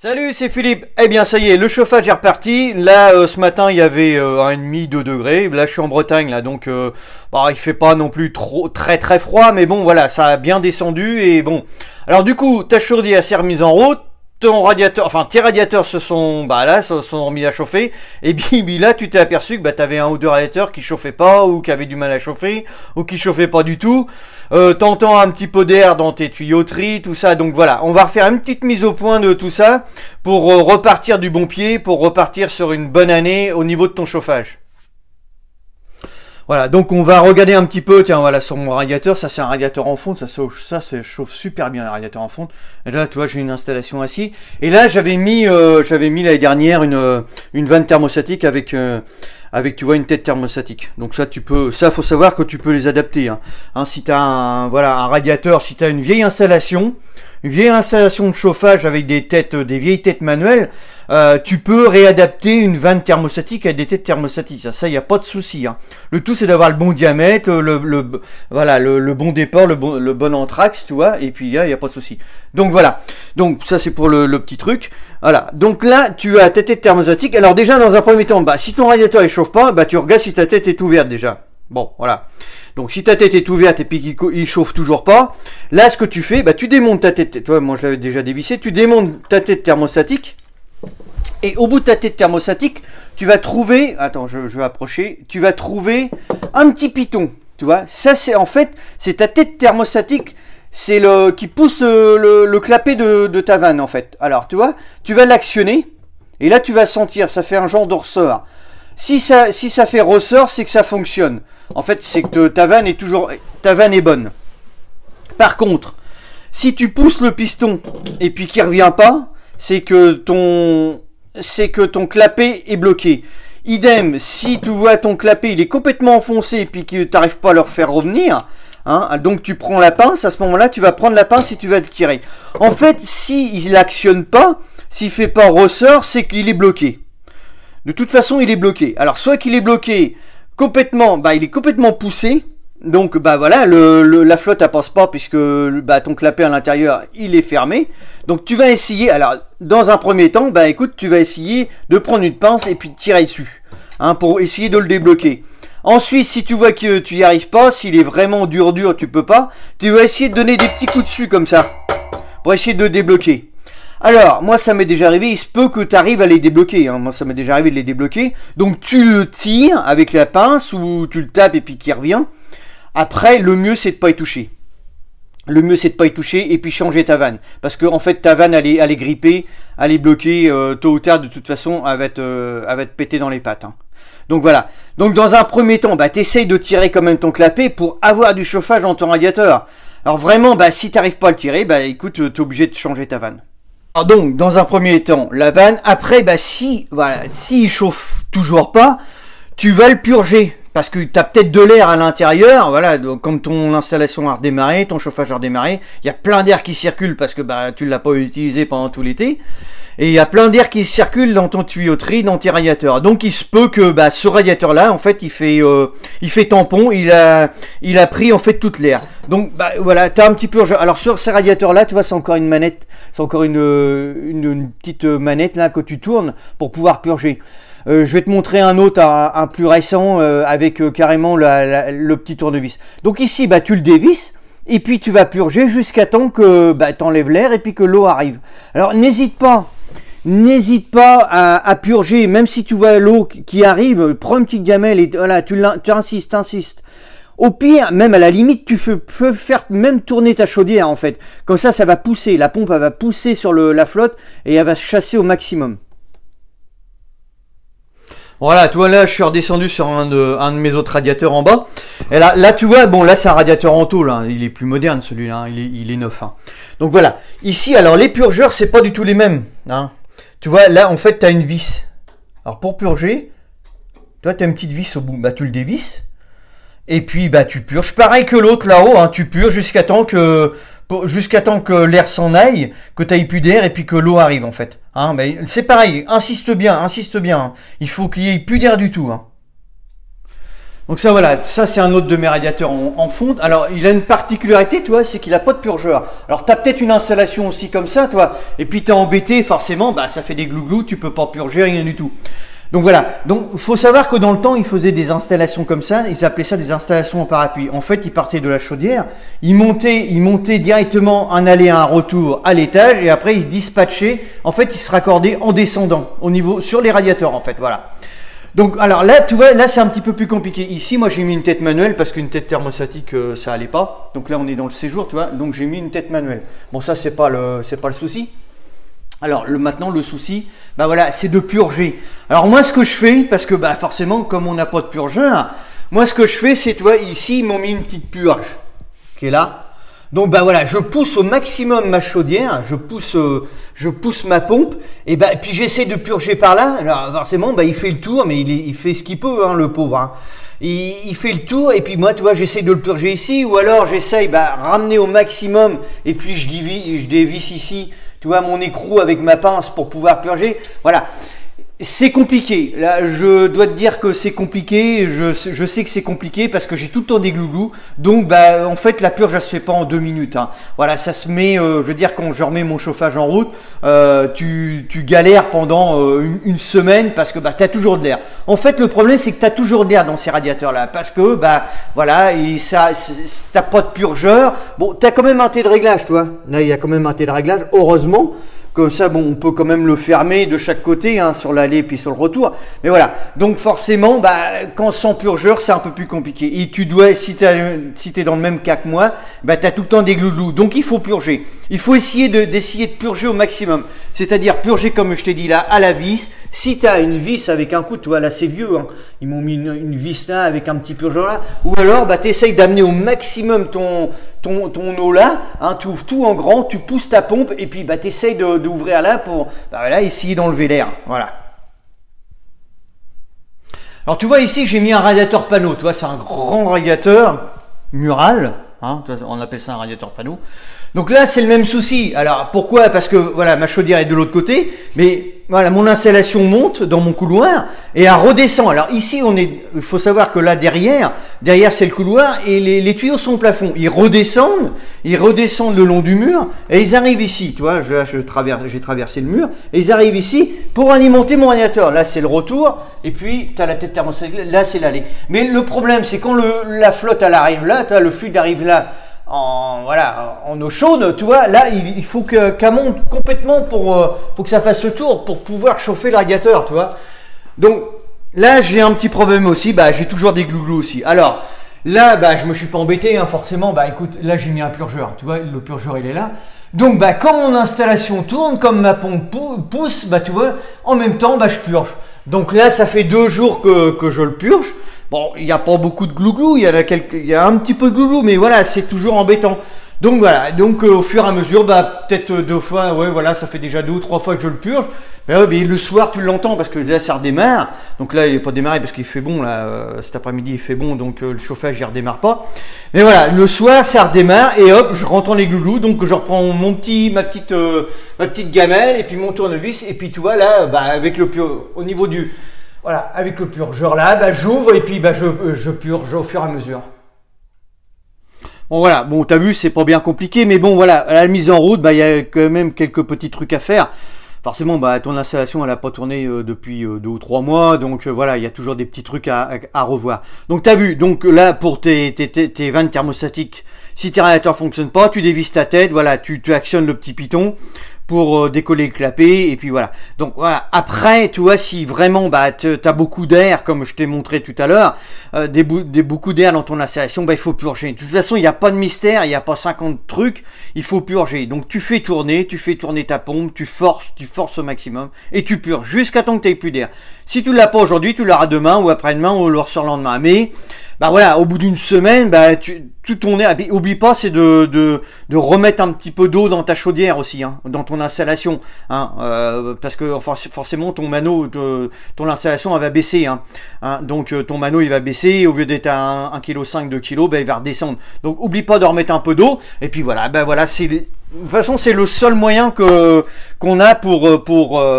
Salut, c'est Philippe. Eh bien, ça y est, le chauffage est reparti. Là, ce matin, il y avait 1,5, 2 degrés. Là, je suis en Bretagne, là, donc il fait pas non plus trop très froid, mais bon, voilà, ça a bien descendu et bon. Alors du coup, ta chaudière s'est remise en route. Ton radiateur, enfin tes radiateurs se sont remis à chauffer, et puis là tu t'es aperçu que t'avais un ou deux radiateurs qui chauffaient pas, ou qui avaient du mal à chauffer, ou qui chauffaient pas du tout. T'entends un petit peu d'air dans tes tuyauteries, tout ça. Donc voilà, on va refaire une petite mise au point de tout ça pour repartir du bon pied, pour repartir sur une bonne année au niveau de ton chauffage. Voilà, donc on va regarder un petit peu, tiens, voilà, sur mon radiateur, ça c'est un radiateur en fonte, ça chauffe super bien, le radiateur en fonte. Et là, tu vois, j'ai une installation assis. Et là, j'avais mis l'année dernière une vanne thermostatique avec, tu vois, une tête thermostatique. Donc ça, faut savoir que tu peux les adapter, hein. Si t'as un radiateur, si t'as une vieille installation de chauffage avec des vieilles têtes manuelles, tu peux réadapter une vanne thermostatique avec des têtes thermostatiques. Ça, y a pas de souci, hein. Le tout, c'est d'avoir le bon diamètre, le bon départ, le bon entraxe, tu vois. Et puis, y a pas de souci. Donc voilà. Donc ça, c'est pour le petit truc. Voilà. Donc là, tu as ta tête thermostatique. Alors déjà, dans un premier temps, si ton radiateur il chauffe pas, tu regardes si ta tête est ouverte déjà. Bon, voilà. Donc si ta tête est ouverte et puis qu'il chauffe toujours pas, là ce que tu fais, tu démontes ta tête. Toi, moi j'avais déjà dévissé. Tu démontes ta tête thermostatique. Et au bout de ta tête thermostatique, tu vas trouver, attends, je vais approcher, tu vas trouver un petit piton, tu vois. Ça, c'est ta tête thermostatique, c'est qui pousse le clapet de ta vanne, en fait. Alors, tu vois, tu vas l'actionner, et là, tu vas sentir, ça fait un genre de ressort. Si ça fait ressort, c'est que ça fonctionne. En fait, c'est que ta vanne est bonne. Par contre, si tu pousses le piston, et puis qu'il revient pas, c'est que ton clapet est bloqué. Idem, si tu vois ton clapet, il est complètement enfoncé et puis que tu n'arrives pas à le faire revenir, hein, donc tu prends la pince, à ce moment-là, tu vas prendre la pince et tu vas le tirer. En fait, s'il n'actionne pas, s'il ne fait pas ressort, c'est qu'il est bloqué. De toute façon, il est bloqué. Alors, soit qu'il est bloqué complètement, il est complètement poussé. Donc voilà, la flotte elle passe pas puisque ton clapet à l'intérieur il est fermé. Donc tu vas essayer, alors dans un premier temps, écoute, tu vas essayer de prendre une pince et puis de tirer dessus, hein, pour essayer de le débloquer. Ensuite, si tu vois que tu y arrives pas, s'il est vraiment dur, tu peux pas, tu vas essayer de donner des petits coups dessus comme ça pour essayer de le débloquer. Alors, moi ça m'est déjà arrivé, il se peut que tu arrives à les débloquer, hein. Moi ça m'est déjà arrivé de les débloquer. Donc tu le tires avec la pince ou tu le tapes et puis qu'il revient. Après, le mieux c'est de pas y toucher. Le mieux c'est de pas y toucher et puis changer ta vanne. Parce que en fait ta vanne elle est grippée, elle est bloquée, tôt ou tard de toute façon elle va te péter dans les pattes, hein. Donc voilà. Donc dans un premier temps, tu essayes de tirer quand même ton clapet pour avoir du chauffage dans ton radiateur. Alors vraiment, si tu n'arrives pas à le tirer, écoute, tu es obligé de changer ta vanne. Alors donc dans un premier temps, la vanne, après s'il chauffe toujours pas, tu vas le purger. Parce que tu as peut-être de l'air à l'intérieur, voilà, donc, comme ton installation a redémarré, ton chauffage a redémarré, il y a plein d'air qui circule parce que tu ne l'as pas utilisé pendant tout l'été. Et il y a plein d'air qui circule dans ton tuyauterie, dans tes radiateurs. Donc il se peut que ce radiateur-là, en fait, il fait tampon, il a pris en fait toute l'air. Donc voilà, tu as un petit peu. Alors sur ces radiateurs-là, tu vois, c'est encore une manette, c'est encore une petite manette là que tu tournes pour pouvoir purger. Je vais te montrer un autre, un plus récent, avec carrément le petit tournevis. Donc ici, tu le dévisses, et puis tu vas purger jusqu'à temps que tu enlèves l'air et puis que l'eau arrive. Alors n'hésite pas à purger, même si tu vois l'eau qui arrive, prends une petite gamelle et voilà, tu insistes. Au pire, même à la limite, tu peux faire même tourner ta chaudière en fait. Comme ça va pousser, la pompe elle va pousser sur la flotte et elle va chasser au maximum. Voilà, tu vois, là je suis redescendu sur un de mes autres radiateurs en bas. Et là tu vois, bon là c'est un radiateur en tôle, hein. Il est plus moderne celui-là, hein. il est neuf, hein. Donc voilà, ici alors les purgeurs c'est pas du tout les mêmes, hein. Tu vois, là en fait tu as une vis. Alors pour purger, toi tu as une petite vis au bout, tu le dévisses. Et puis tu purges, pareil que l'autre là-haut, hein. Tu purges jusqu'à temps que l'air s'en aille, que tu n'aies plus d'air et puis que l'eau arrive en fait, hein. C'est pareil, insiste bien, hein. Il faut qu'il n'y ait plus d'air du tout, hein. Donc ça voilà, ça c'est un autre de mes radiateurs en fonte. Alors il a une particularité, tu vois, c'est qu'il a pas de purgeur. Alors tu as peut-être une installation aussi comme ça, toi, et puis tu es embêté, forcément, bah ça fait des glouglous, tu peux pas purger, rien du tout. Donc voilà, donc il faut savoir que dans le temps, ils faisaient des installations comme ça, ils appelaient ça des installations en parapluie. En fait, ils partaient de la chaudière, ils montaient directement un aller et un retour à l'étage, et après ils dispatchaient, en fait ils se raccordaient en descendant, au niveau, sur les radiateurs en fait, voilà. Donc alors là, tu vois, là c'est un petit peu plus compliqué. Ici, moi j'ai mis une tête manuelle parce qu'une tête thermostatique, ça allait pas. Donc là on est dans le séjour, tu vois, donc j'ai mis une tête manuelle. Bon ça c'est pas le souci. Alors maintenant le souci, bah voilà, c'est de purger. Alors moi ce que je fais, parce que bah forcément comme on n'a pas de purgeur, moi ce que je fais c'est, tu vois, ici ils m'ont mis une petite purge qui est là. Donc bah voilà, je pousse au maximum ma chaudière, je pousse ma pompe, et bah puis j'essaie de purger par là. Alors forcément, bah il fait le tour, mais il fait ce qu'il peut, hein, le pauvre. Hein. Il fait le tour, et puis moi, tu vois, j'essaie de le purger ici, ou alors j'essaye bah ramener au maximum, et puis je dévisse ici, tu vois, mon écrou avec ma pince pour pouvoir purger. Voilà. C'est compliqué, là je dois te dire que c'est compliqué, je sais que c'est compliqué parce que j'ai tout le temps des glouglous, donc bah en fait la purge ça se fait pas en 2 minutes, hein. Voilà, ça se met, je veux dire quand je remets mon chauffage en route, tu galères pendant une semaine parce que bah tu as toujours de l'air. En fait le problème c'est que tu as toujours de l'air dans ces radiateurs là, parce que bah voilà, et ça, t'as pas de purgeur, bon tu as quand même un thé de réglage, tu vois, là il y a quand même un thé de réglage, heureusement. Comme ça, bon, on peut quand même le fermer de chaque côté, hein, sur l'aller puis sur le retour. Mais voilà. Donc forcément, bah, quand sans purgeur, c'est un peu plus compliqué. Et tu dois, si t'es dans le même cas que moi, bah, tu as tout le temps des glouglous. Donc il faut purger. Il faut essayer d'essayer de purger au maximum. C'est-à-dire purger, comme je t'ai dit là, à la vis. Si tu as une vis avec un coup, tu vois, là c'est vieux, hein. Ils m'ont mis une vis là avec un petit purgeur là. Ou alors, bah, tu essayes d'amener au maximum ton eau là, hein, tu ouvres tout en grand, tu pousses ta pompe et puis bah, tu essayes d'ouvrir là pour bah, voilà, essayer d'enlever l'air. Voilà. Alors tu vois ici j'ai mis un radiateur panneau, tu vois c'est un grand radiateur mural, hein, on appelle ça un radiateur panneau. Donc là c'est le même souci. Alors pourquoi? Parce que voilà ma chaudière est de l'autre côté, mais voilà mon installation monte dans mon couloir et elle redescend. Alors ici il faut savoir que là derrière c'est le couloir et les tuyaux sont au plafond. Ils redescendent le long du mur et ils arrivent ici. Tu vois, j'ai traversé le mur et ils arrivent ici pour alimenter mon radiateur. Là c'est le retour et puis tu as la tête thermostatique. Là c'est l'aller. Mais le problème c'est quand la flotte elle arrive là, le fluide arrive là. En eau chaude, tu vois, là il faut qu'elle monte complètement faut que ça fasse le tour pour pouvoir chauffer le radiateur, tu vois. Donc là j'ai un petit problème aussi, bah j'ai toujours des glouglous aussi. Alors là bah je me suis pas embêté, hein, forcément, bah écoute, là j'ai mis un purgeur, tu vois, le purgeur il est là. Donc bah quand mon installation tourne, comme ma pompe pousse, bah tu vois, en même temps bah je purge. Donc là ça fait 2 jours que je le purge. Bon, il n'y a pas beaucoup de glouglou, il y a un petit peu de glouglou, mais voilà, c'est toujours embêtant. Donc voilà, donc au fur et à mesure, bah peut-être 2 fois, ouais voilà, ça fait déjà 2 ou 3 fois que je le purge. Mais, ouais, mais le soir tu l'entends parce que là ça redémarre. Donc là il n'est pas démarré parce qu'il fait bon là, cet après-midi il fait bon, donc le chauffage il redémarre pas. Mais voilà, le soir ça redémarre et hop, je rentre les glouglous, donc je reprends ma petite gamelle et puis mon tournevis et puis tu vois là, bah avec au niveau du voilà, avec le purgeur là, bah, j'ouvre et puis bah, je purge au fur et à mesure. Bon voilà, bon t'as vu c'est pas bien compliqué, mais bon voilà, à la mise en route, bah il y a quand même quelques petits trucs à faire. Forcément, bah ton installation elle a pas tourné depuis 2 ou 3 mois, donc voilà, il y a toujours des petits trucs à revoir. Donc t'as vu, donc là pour tes vannes thermostatiques, si tes radiateurs fonctionnent pas, tu dévisses ta tête, voilà, tu actionnes le petit piton pour décoller le clapet et puis voilà. Donc voilà, après tu vois si vraiment bah t'as beaucoup d'air comme je t'ai montré tout à l'heure, beaucoup d'air dans ton installation, bah il faut purger. De toute façon il n'y a pas de mystère, il n'y a pas 50 trucs, il faut purger. Donc tu fais tourner ta pompe, tu forces au maximum et tu purges jusqu'à temps que tu n'aies plus d'air. Si tu l'as pas aujourd'hui, tu l'auras demain ou après-demain ou le surlendemain. Mais bah voilà, au bout d'une semaine, bah tout ton air. Oublie pas, c'est de remettre un petit peu d'eau dans ta chaudière aussi, hein, dans ton installation, hein, parce que forcément ton mano, ton installation elle va baisser, hein, donc ton mano il va baisser, au lieu d'être à 1,5 kg, 2 kg, bah, il va redescendre. Donc oublie pas de remettre un peu d'eau et puis voilà, bah voilà, c'est De toute façon, c'est le seul moyen qu'on a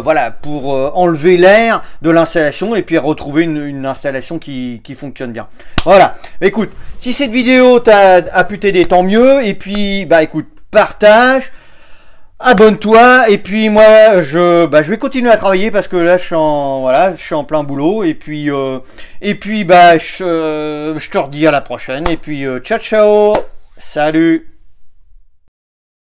voilà, pour enlever l'air de l'installation et puis retrouver une installation qui fonctionne bien. Voilà. Écoute, si cette vidéo a pu t'aider, tant mieux. Et puis, bah écoute, partage, abonne-toi. Et puis moi, je vais continuer à travailler parce que là, je suis en plein boulot. Et puis bah, je te redis à la prochaine. Et puis, ciao, ciao, salut.